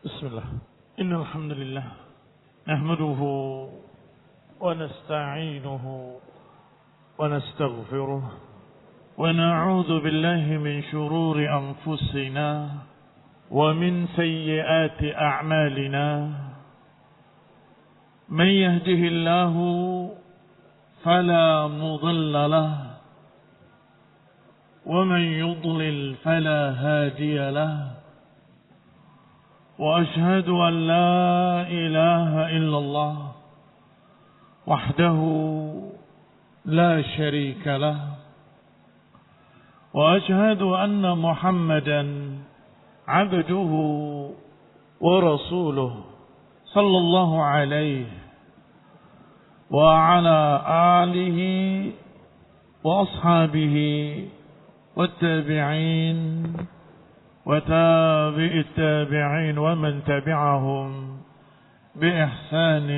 بسم الله إن الحمد لله نحمده ونستعينه ونستغفره ونعوذ بالله من شرور أنفسنا ومن سيئات أعمالنا من يهده الله فلا مضل له ومن يضلل فلا هادي له وأشهد أن لا إله إلا الله وحده لا شريك له وأشهد أن محمدا عبده ورسوله صلى الله عليه وعلى آله وأصحابه والتابعين وتابع التابعين ومن تبعهم بإحسان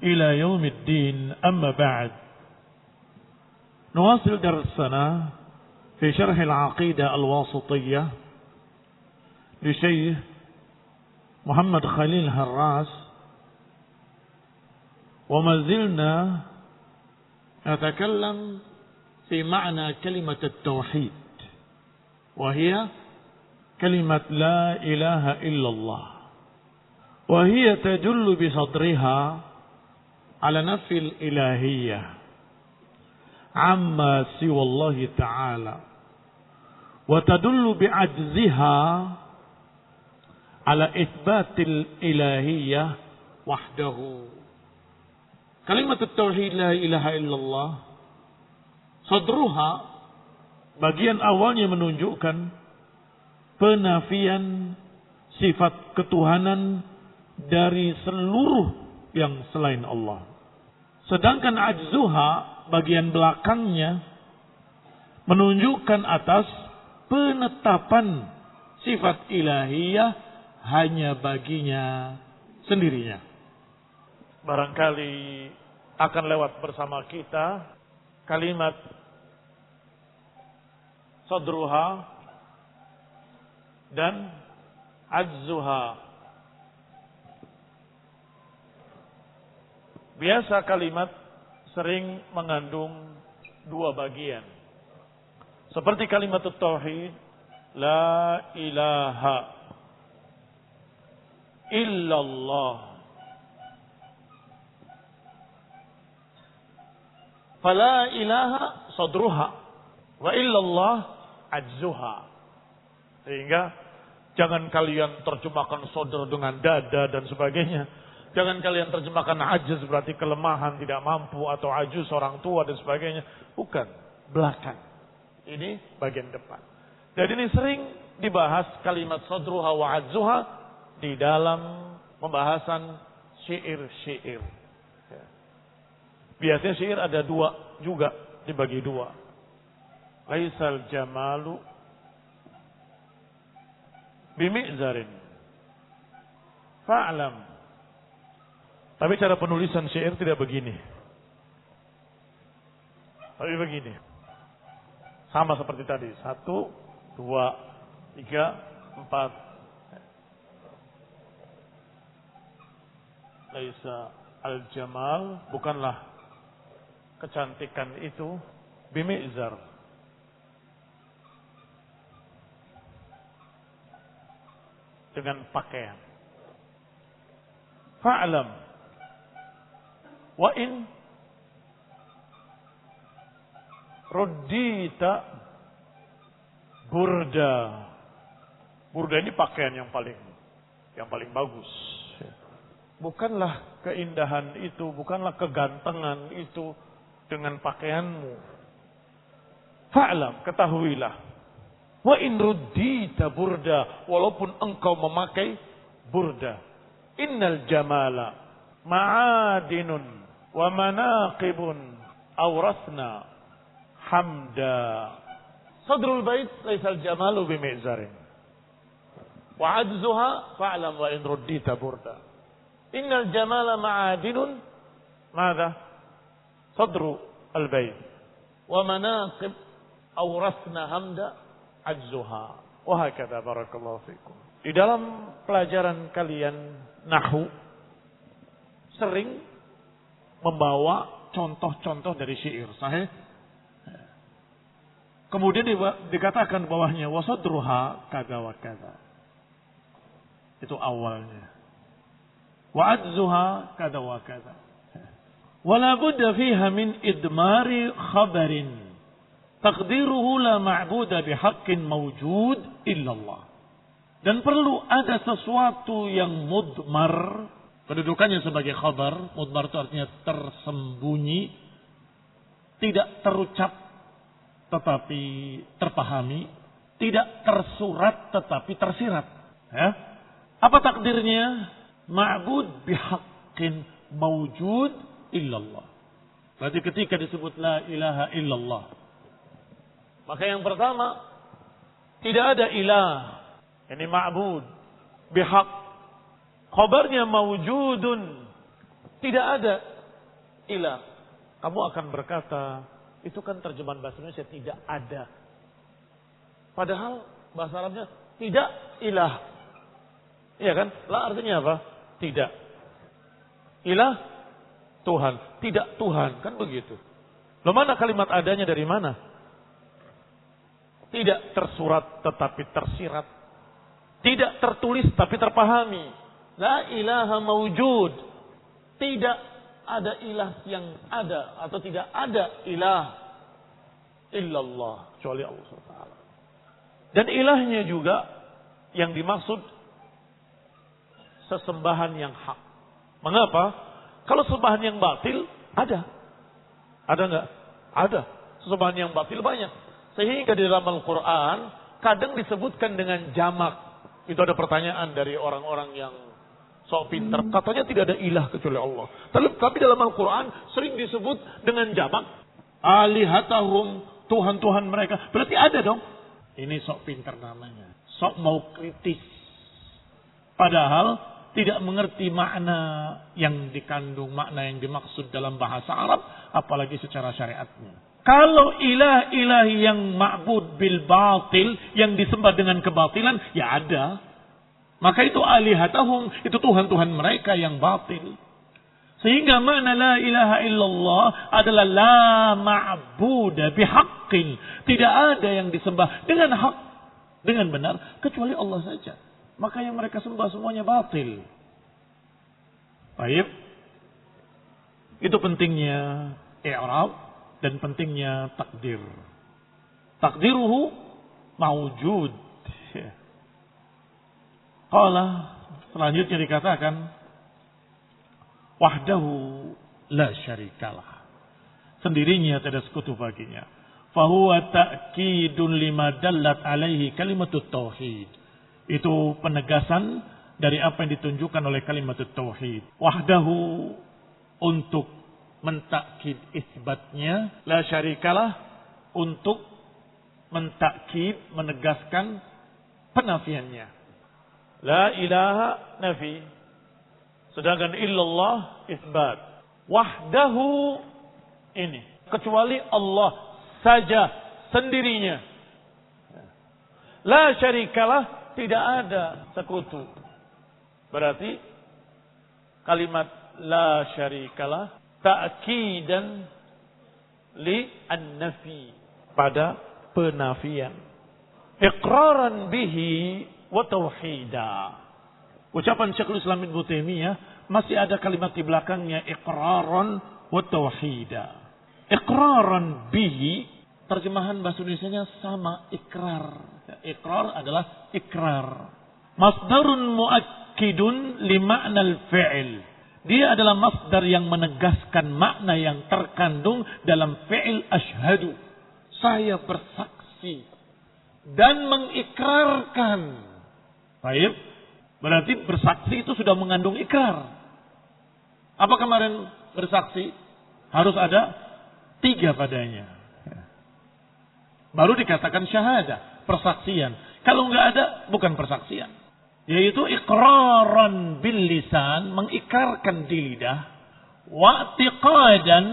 إلى يوم الدين أما بعد نواصل درسنا في شرح العقيدة الواسطية لشيخ محمد خليل هراس وما زلنا نتكلم في معنى كلمة التوحيد وهي كلمة لا إله إلا الله وهي تدل بصدرها على نفي الإلهية عما سوى الله تعالى وتدل بعجزها على إثبات الإلهية وحده. كلمة التوحيد لا إله إلا الله sadruha bagian awalnya menunjukkan penafian sifat ketuhanan dari seluruh yang selain Allah. Sedangkan ajzuha bagian belakangnya menunjukkan atas penetapan sifat ilahiyah hanya baginya sendirinya. Barangkali akan lewat bersama kita kalimat sadruha dan ajzuha. Biasa kalimat sering mengandung dua bagian. Seperti kalimat tauhid, la ilaha illallah. Fala ilaha sadruha wa illallah ajzuha. Sehingga jangan kalian terjemahkan sadr dengan dada dan sebagainya. Jangan kalian terjemahkan ajiz berarti kelemahan, tidak mampu atau ajuz orang tua dan sebagainya. Bukan, belakang. Ini bagian depan. Dan ini sering dibahas kalimat sadruha wa ajzuha di dalam pembahasan syair-syair. Biasanya syair ada dua juga, dibagi dua. Laisal jamalu bimi'zarin fa'lam. Tapi cara penulisan syair tidak begini. Tapi begini. Sama seperti tadi. 1, 2, 3, 4. Laisa al-jamal, bukanlah kecantikan itu bimi'zar. Dengan pakaian. Fa'lam. Wa in ruddita burda. Burda ini pakaian yang paling bagus. Bukanlah keindahan itu, bukanlah kegantengan itu dengan pakaianmu. Fa'lam, ketahuilah. Wa in ruddita burda, walaupun engkau memakai burda. Innal jamala ma'adinun wa manaqibun awrasna hamda. Sadrul bait laisal jamalu bimi'zarin. Wa ajzuha fa'lam wa in ruddita burda. Innal jamala ma'adinun madha? Sadru al-bait. Wa manaqib awrasna hamda ajzuha. Wa hakadha barakallahu fikum. Di dalam pelajaran kalian nahwu sering membawa contoh-contoh dari syair, sahih? Kemudian dikatakan bawahnya wasadruha kada wa kada. Itu awalnya. Wa adzuha kada wa kada. Wala budda fiha min idmari khabarin. Taqdiruhu la ma'buda bihaqqin mawjud illallah. Dan perlu ada sesuatu yang mudmar. Kedudukannya sebagai khabar. Mudmar itu artinya tersembunyi. Tidak terucap tetapi terpahami. Tidak tersurat tetapi tersirat. Ya? Apa takdirnya? Ma'bud bihaqqin mawjud illallah. Berarti ketika disebut la ilaha illallah, maka yang pertama tidak ada ilah, ini ma'bud bihaq. Khabarnya mawjudun, tidak ada ilah. Kamu akan berkata, itu kan terjemahan bahasa Indonesia tidak ada. Padahal bahasa Arabnya tidak ilah. Iya kan? La artinya apa? Tidak. Ilah Tuhan, tidak Tuhan, kan begitu. Loh, mana kalimat adanya dari mana? Tidak tersurat tetapi tersirat. Tidak tertulis tapi terpahami. La ilaha mawjud. Tidak ada ilah yang ada atau tidak ada ilah illallah kecuali Allah SWT. Dan ilahnya juga yang dimaksud sesembahan yang hak. Mengapa? Kalau sembahan yang batil ada. Ada enggak? Ada. Sesembahan yang batil banyak. Sehingga di dalam Al-Quran kadang disebutkan dengan jamak. Itu ada pertanyaan dari orang-orang yang sok pintar. Katanya tidak ada ilah kecuali Allah. Tapi dalam Al-Quran sering disebut dengan jamak. Alihatahum, Tuhan-Tuhan mereka. Berarti ada dong. Ini sok pintar namanya. Sok mau kritis. Padahal tidak mengerti makna yang dikandung, makna yang dimaksud dalam bahasa Arab, apalagi secara syariatnya. Kalau ilah-ilah yang ma'bud bil batil, yang disembah dengan kebatilan, ya ada. Maka itu alihatahum, itu Tuhan-Tuhan mereka yang batil. Sehingga makna la ilaha illallah adalah la ma'buda bihaqqin. Tidak ada yang disembah dengan hak, dengan benar, kecuali Allah saja. Maka yang mereka sembah semuanya batil. Baik. Itu pentingnya i'rab dan pentingnya takdir. Takdiruhu mawjud. Qala, selanjutnya dikatakan wahdahu la syarikalah. Sendirinya tidak sekutu baginya. Fahuwa ta'kidun lima dallat alaihi kalimatut tauhid. Itu penegasan dari apa yang ditunjukkan oleh kalimat tauhid. Wahdahu untuk mentakkid isbatnya, la syarikalah untuk mentakkid menegaskan penafiannya. La ilaha nafi, sedangkan illallah isbat. Wahdahu ini kecuali Allah saja sendirinya. La syarikalah, tidak ada sekutu. Berarti kalimat la syarikalah ta'kidan li an-nafi, pada penafian. Iqraran bihi wa tauhida. Ucapan Syekhul Islam Ibnu Taimiyah masih ada kalimat di belakangnya iqraran wa tauhida. Iqraran bihi, terjemahan bahasa Indonesianya sama, ikrar. Ikrar adalah ikrar. Masdarun muakkidun li ma'nal fi'il. Dia adalah masdar yang menegaskan makna yang terkandung dalam fi'il asyhadu. Saya bersaksi dan mengikrarkan. Baik. Berarti bersaksi itu sudah mengandung ikrar. Apa kemarin bersaksi? Harus ada 3 padanya. Baru dikatakan syahadah, persaksian. Kalau enggak ada, bukan persaksian. Yaitu iqraran bil lisan, mengikrarkan di lidah, wa'tiqadan,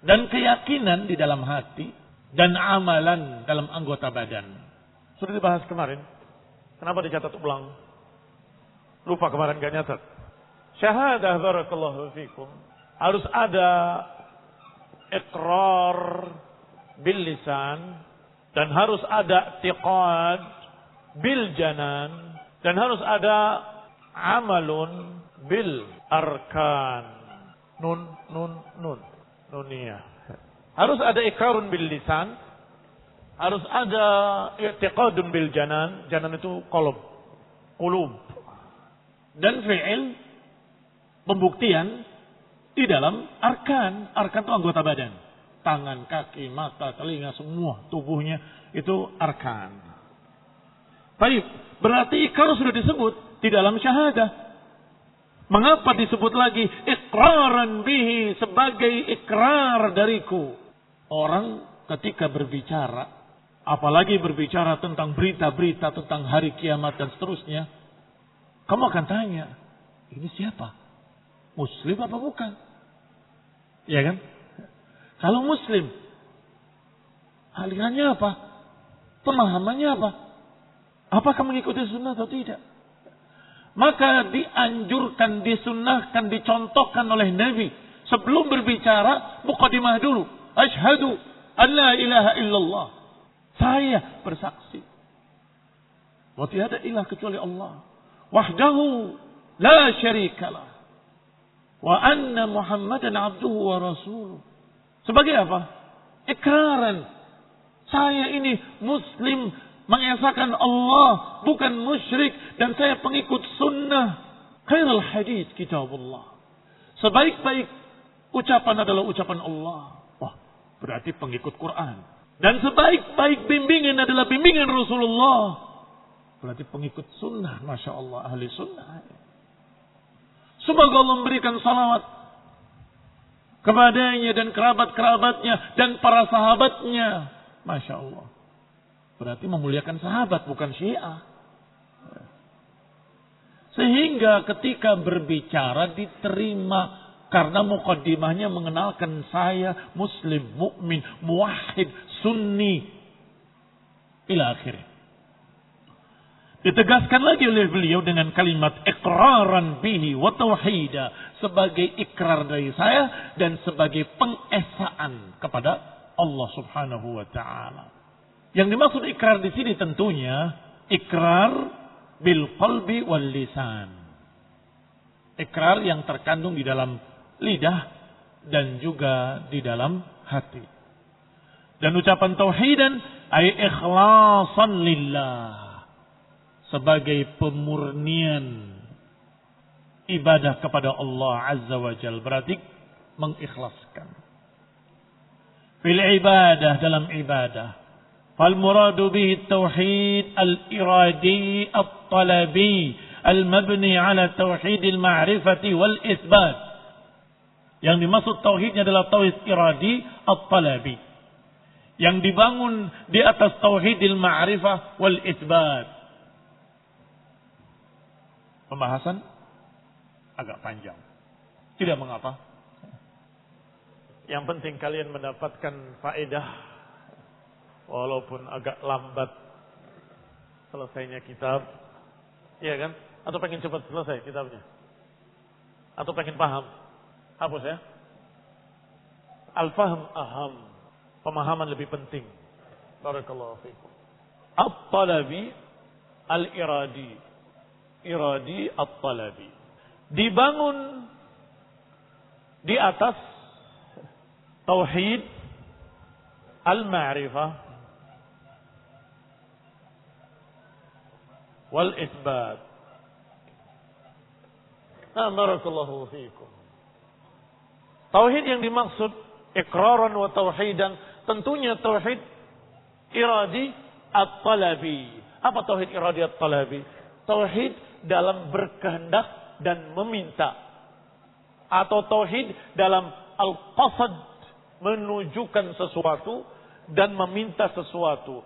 dan keyakinan di dalam hati, dan amalan dalam anggota badan. Sudah dibahas kemarin. Kenapa dicatat ulang? Lupa kemarin gak nyatat. Syahadah barakallahu fikum. Harus ada iqrar bil lisan dan harus ada i'tiqad bil janan dan harus ada amalun bil arkan. Nun. Nuniyah. Harus ada iqrarun bil lisan, harus ada i'tiqadun bil janan. Janan itu qulub. Dan fi'il pembuktian di dalam arkan. Arkan itu anggota badan. Tangan, kaki, mata, telinga, semua tubuhnya itu arkan. Baik, berarti ikrar sudah disebut di dalam syahadah. Mengapa disebut lagi iqraran bihi, sebagai ikrar dariku? Orang ketika berbicara, apalagi berbicara tentang berita-berita tentang hari kiamat dan seterusnya, kamu akan tanya, ini siapa? Muslim apa bukan? Ya kan? Kalau Muslim, alirannya apa? Pemahamannya apa? Apakah mengikuti sunnah atau tidak? Maka dianjurkan, disunnahkan, dicontohkan oleh Nabi. Sebelum berbicara, muqaddimah dulu. Asyhadu an la ilaha illallah. Saya bersaksi bahwa tiada ilah kecuali Allah. Wahdahu la syarikalah. Wa anna Muhammadan abduhu wa rasuluh. Sebagai apa? Ikraran. Saya ini Muslim, mengesahkan Allah, bukan musyrik, dan saya pengikut sunnah. Khairul hadits kitabullah. Sebaik-baik ucapan adalah ucapan Allah. Wah, berarti pengikut Quran. Dan sebaik-baik bimbingan adalah bimbingan Rasulullah. Berarti pengikut sunnah, Masya Allah, ahli sunnah. Semoga Allah memberikan salawat kepadanya dan kerabat-kerabatnya dan para sahabatnya. Masya Allah. Berarti memuliakan sahabat, bukan Syiah. Sehingga ketika berbicara diterima. Karena muqaddimahnya mengenalkan saya Muslim, mukmin, muwahhid, sunni. Ila akhirnya. Ditegaskan lagi oleh beliau dengan kalimat iqraran bihi wa tauhida. Sebagai ikrar dari saya dan sebagai pengesaan kepada Allah subhanahu wa ta'ala. Yang dimaksud ikrar di sini tentunya ikrar bil qalbi wal lisan. Ikrar yang terkandung di dalam lidah dan juga di dalam hati. Dan ucapan tauhidan ay ikhlasan lillah, sebagai pemurnian ibadah kepada Allah Azza wa Jalla, berarti mengikhlaskan. Fil ibadah, dalam ibadah. Fal muradu bihi tauhid al-iradi at-talabi al-mabni ala tauhid al-ma'rifati wal isbat. Yang dimaksud tauhidnya adalah tauhid iradi at-talabi, yang dibangun di atas tauhidil ma'rifah wal isbat. Pembahasan agak panjang. Tidak mengapa. Yang penting kalian mendapatkan faedah walaupun agak lambat selesainya kitab. Iya kan? Atau pengen cepat selesai kitabnya? Atau pengen paham? Hapus ya. Al-fahm aham. Pemahaman lebih penting. Barakallahu fikum. At-talabi al-iradi. Iradi at-talabi. Dibangun di atas tauhid al-ma'rifah wal isbat. Barakallahu fikum. Tauhid yang dimaksud iqraran wa tauhidan tentunya tauhid iradi at-talabi. Apa tauhid iradi at-talabi? Tauhid dalam berkehendak dan meminta. Atau tauhid dalam al-qasad, menunjukkan sesuatu dan meminta sesuatu.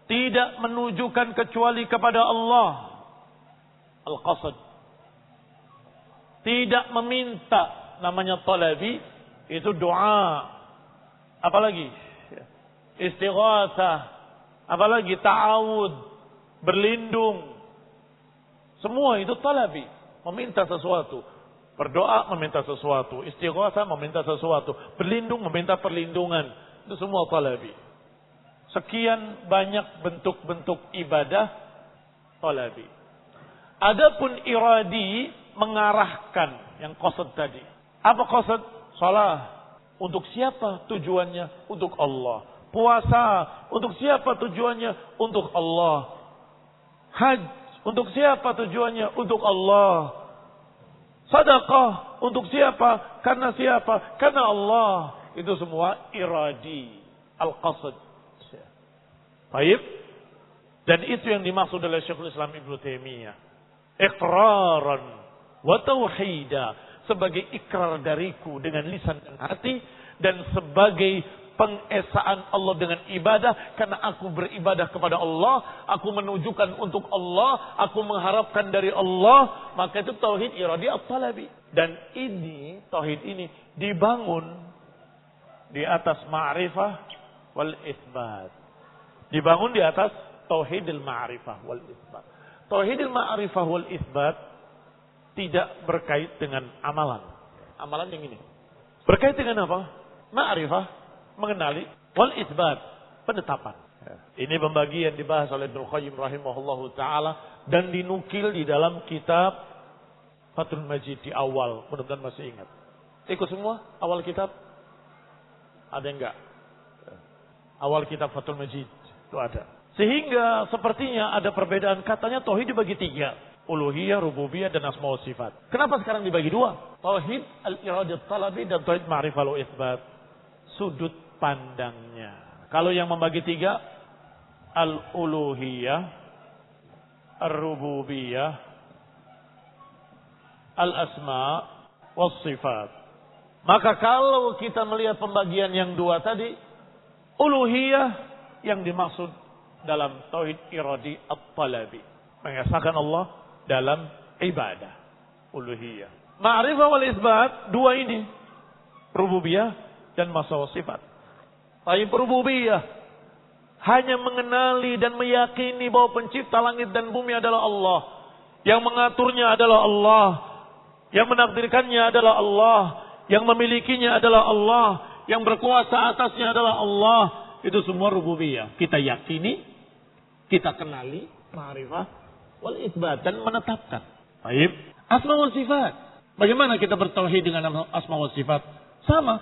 Tidak menunjukkan kecuali kepada Allah. Al-qasad. Tidak meminta, namanya talabi. Itu doa. Apalagi istighatsah. Apalagi ta'awud. Berlindung. Semua itu talabi. Meminta sesuatu. Berdoa meminta sesuatu. Istighatsah meminta sesuatu. Berlindung meminta perlindungan. Itu semua talabi. Sekian banyak bentuk-bentuk ibadah talabi. Adapun iradi mengarahkan yang qasad tadi. Apa qasad? Salah. Untuk siapa tujuannya? Untuk Allah. Puasa. Untuk siapa tujuannya? Untuk Allah. Haji. Untuk siapa tujuannya? Untuk Allah. Sedekah. Untuk siapa? Karena siapa? Karena Allah. Itu semua iradi. Al-qasad. Baik. Dan itu yang dimaksud oleh Syekhul Islam Ibnu Taimiyah. Iqraran wa tauhida. Sebagai ikrar dariku dengan lisan dan hati. Dan sebagai pengesaan Allah dengan ibadah. Karena aku beribadah kepada Allah. Aku menujukan untuk Allah. Aku mengharapkan dari Allah. Maka itu tauhid iradi at-talabi. Dan ini, tauhid ini dibangun di atas ma'rifah wal isbat. Dibangun di atas tauhidil ma'rifah wal isbat. Tauhidil ma'rifah wal isbat tidak berkait dengan amalan. Amalan yang ini. Berkait dengan apa? Ma'rifah, mengenali, wal isbat, penetapan. Ini pembagian dibahas oleh Ibnu Qayyim rahimahullahu taala dan dinukil di dalam kitab Fathul Majid di awal. Mudah-mudahan masih ingat. Ikut semua awal kitab? Ada enggak? Awal kitab Fathul Majid itu ada. Sehingga sepertinya ada perbedaan, katanya tauhid dibagi 3. Uluhiyah, rububiyah, dan asma wa sifat. Kenapa sekarang dibagi 2? Tauhid al-iradat talabi dan tauhid ma'rifah wa isbat. Sudut pandangnya. Kalau yang membagi 3, al-uluhiyah, ar-rububiyah, al-asma wa sifat. Maka kalau kita melihat pembagian yang 2 tadi, uluhiyah yang dimaksud dalam tauhid iradi at-talabi. Mengesahkan Allah dalam ibadah. Uluhiyah. Ma'rifah wal isbat. 2 ini. Rububiyah dan masalah sifat. Tapi rububiyah. Hanya mengenali dan meyakini bahwa pencipta langit dan bumi adalah Allah. Yang mengaturnya adalah Allah. Yang menakdirkannya adalah Allah. Yang memilikinya adalah Allah. Yang berkuasa atasnya adalah Allah. Itu semua rububiyah. Kita yakini. Kita kenali. Ma'rifah wal isbat dan menetapkan. Baik. Asma wa sifat. Bagaimana kita bertauhid dengan asma wa sifat? Sama.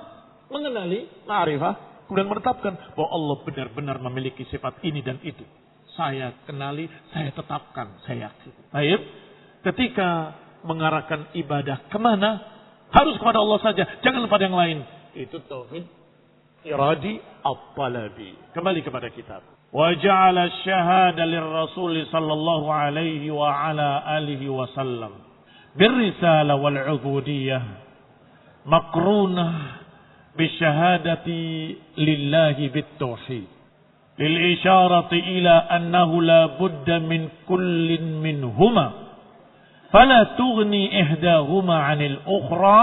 Mengenali, ma'rifah, kemudian menetapkan bahwa Allah benar-benar memiliki sifat ini dan itu. Saya kenali, saya tetapkan, saya yakin. Baik. Ketika mengarahkan ibadah kemana? Harus kepada Allah saja. Jangan kepada yang lain. Itu tauhid iradi at-talabi. Kembali kepada kitab. وجعل الشهادة للرسول صلى الله عليه وعلى آله وسلم بالرسالة والعبودية مقرونة بالشهادة لله بالتوحيد للإشارة إلى أنه لا بد من كل منهما فلا تغني إحداهما عن الأخرى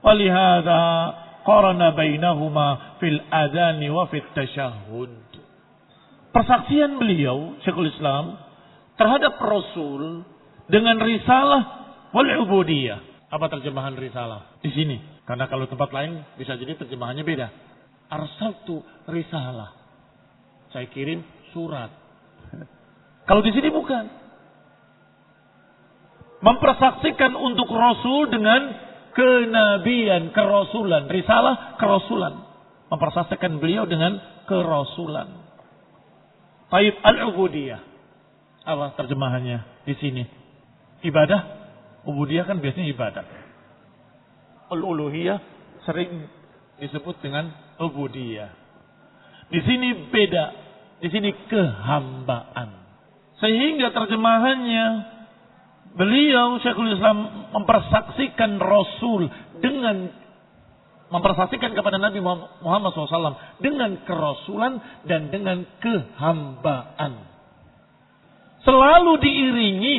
ولهذا قرن بينهما في الأذان وفي التشهد. Persaksian beliau, Syekhul Islam, terhadap Rasul dengan risalah wal ubudiyah. Apa terjemahan risalah? Di sini. Karena kalau tempat lain bisa jadi terjemahannya beda. Arsaltu risalah. Saya kirim surat. Kalau di sini bukan. Mempersaksikan untuk Rasul dengan kenabian, kerasulan. Risalah, kerasulan. Mempersaksikan beliau dengan kerasulan. Taib al-ubudiyah. Apa terjemahannya di sini? Ibadah. Ubudiyah kan biasanya ibadah. Al-uluhiyah sering disebut dengan ubudiyah. Di sini beda. Di sini kehambaan. Sehingga terjemahannya beliau Syekhul Islam mempersaksikan Rasul dengan mempersaksikan kepada Nabi Muhammad SAW dengan kerasulan dan dengan kehambaan. Selalu diiringi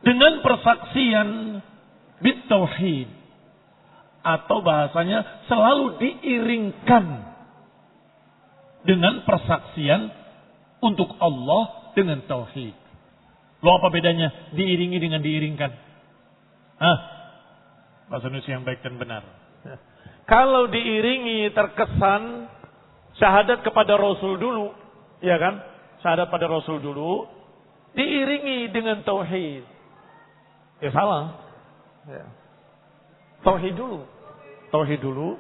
dengan persaksian bitauhid. Atau bahasanya selalu diiringkan dengan persaksian untuk Allah dengan tauhid. Lo apa bedanya diiringi dengan diiringkan? Bahasa Indonesia yang baik dan benar. Kalau diiringi terkesan syahadat kepada Rasul dulu, ya kan? Syahadat pada Rasul dulu, diiringi dengan tauhid. Ya salah. Ya. Tauhid dulu. Tauhid dulu.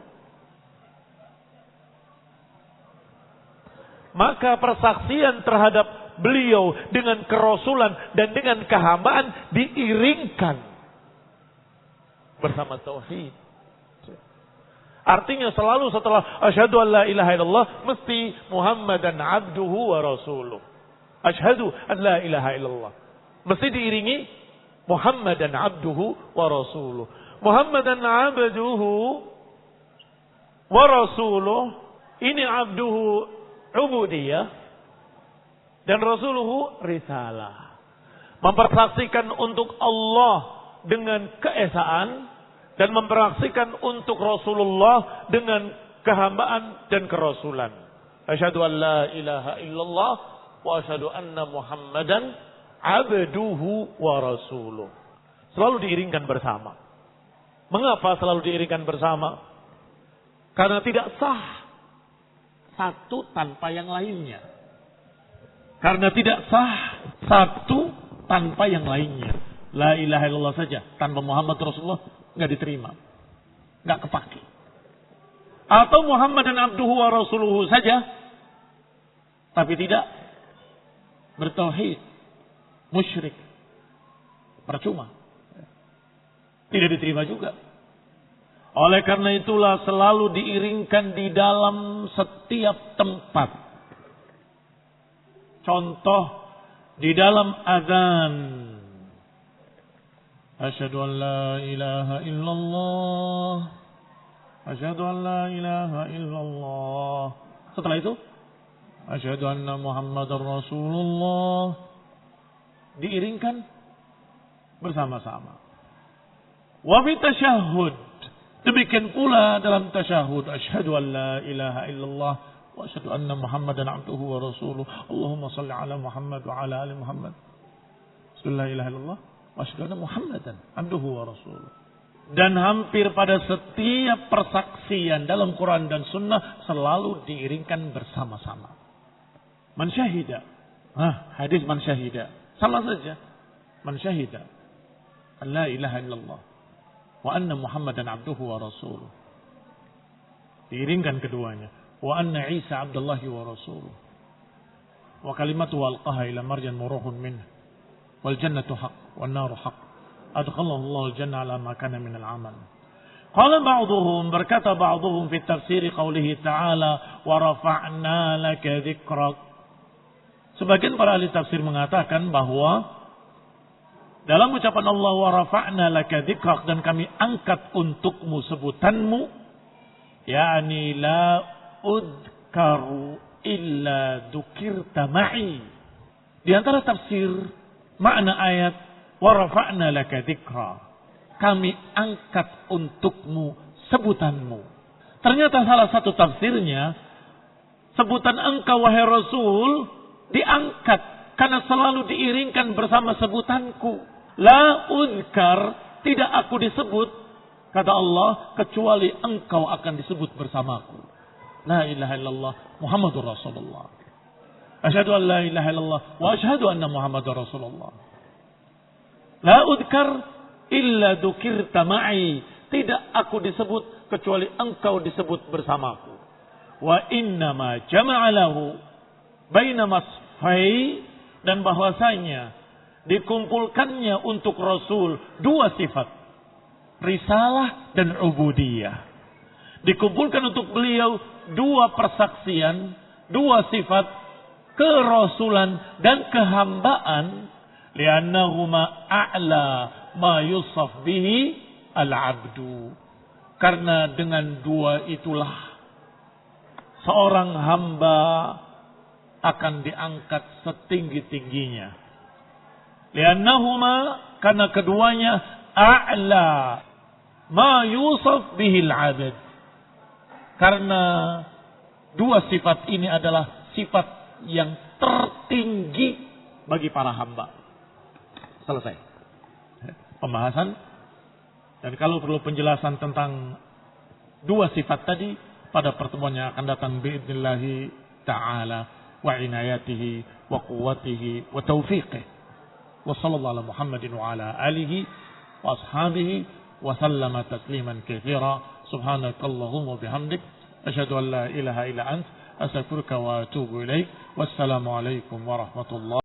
Maka persaksian terhadap beliau dengan kerasulan dan dengan kehambaan diiringkan bersama tauhid. Artinya selalu setelah asyhadu an la ilaha illallah mesti Muhammadan abduhu wa rasuluh. Asyhadu an la ilaha illallah. Mesti diiringi Muhammadan abduhu wa rasuluh. Muhammadan abduhu wa rasuluh. Ini abduhu ubudiyah dan rasuluhu risalah. Mempersaksikan untuk Allah dengan keesaan dan mempersaksikan untuk Rasulullah dengan kehambaan dan kerasulan. Asyhadu an la ilaha illallah wa asyhadu anna Muhammadan abduhu wa rasuluh. Selalu diiringkan bersama. Mengapa selalu diiringkan bersama? Karena tidak sah satu tanpa yang lainnya. Karena tidak sah satu tanpa yang lainnya. La ilaha illallah saja tanpa Muhammad Rasulullah nggak diterima, nggak kepake. Atau Muhammad dan abduhu wa rasuluhu saja, tapi tidak bertauhid, musyrik, percuma, tidak diterima juga. Oleh karena itulah selalu diiringkan di dalam setiap tempat. Contoh di dalam azan. Asyhadu an la ilaha illallah. Asyhadu an la ilaha illallah. Setelah itu, asyhadu anna Muhammadar Rasulullah. Diiringkan bersama-sama. Wa fi tasyahhud. Demikian pula dalam tasyahud. Asyhadu an la ilaha illallah. Wa asyhadu anna Muhammadan abduhu wa rasuluh. Allahumma salli ala Muhammad wa ala ali Muhammad. La ilaha illallah. Wa asyhadu anna Muhammadan abduhu wa rasuluh. Dan hampir pada setiap persaksian dalam Quran dan Sunnah selalu diiringkan bersama-sama. Man syahida. Hadis man syahida. Sama saja. Man syahida. La ilaha illallah. Wa anna Muhammadan abduhu wa rasuluh. Diiringkan keduanya. Wa anna Isa abdullahi wa rasuluh. Wa kalimatu alqaha ila marjan muruhun minhu. Wal jannatu haq. Wal naru haq. Adkhallahu Allah al-jannah ala ma kana min al-amal. Qala ba'duhum, berkata ba'duhum fi tafsir qawlihi ta'ala wa rafa'na laka dhikrak. Sebagian para ahli tafsir mengatakan bahwa dalam ucapan Allah wa rafa'na laka dzikrak, dan kami angkat untukmu sebutanmu, yakni la udkaru illa dzukirta ma'i. Di antara tafsir makna ayat wa rafa'na laka dzikra, kami angkat untukmu sebutanmu. Ternyata salah satu tafsirnya, sebutan engkau wahai Rasul diangkat karena selalu diiringkan bersama sebutanku. La uzkar, tidak aku disebut, kata Allah, kecuali engkau akan disebut bersamaku. La ilaha illallah Muhammadur Rasulullah. Asyhadu an la ilaha illallah wa asyhadu anna Muhammadar Rasulullah. La uzkar illa dzukirta ma'i, tidak aku disebut kecuali engkau disebut bersamaku. Wa inna ma jama'a lahu baina masfai, dan bahwasanya dikumpulkannya untuk Rasul dua sifat, risalah dan ubudiyah. Dikumpulkan untuk beliau dua persaksian, dua sifat, kerasulan dan kehambaan, li'annahuma a'la ma yusaf bihi al-'abdu. Karena dengan dua itulah seorang hamba akan diangkat setinggi-tingginya. Liannahuma, karena keduanya a'la ma yusaf bihil abad. Karena dua sifat ini adalah sifat yang tertinggi bagi para hamba. Selesai. Pembahasan. Dan kalau perlu penjelasan tentang dua sifat tadi, pada pertemuan yang akan datang biidnillahi ta'ala wa inayatihi wa quwwatihi wa taufiqih. Wa sallallahu ala Muhammadin wa ala alihi wa ashabihi wa sallama tasliman katsira. Subhanakallahumma bihamdik asyhadu an la ilaha illa ant astaghfiruka wa atubu ilaik. Wassalamu alaikum warahmatullahi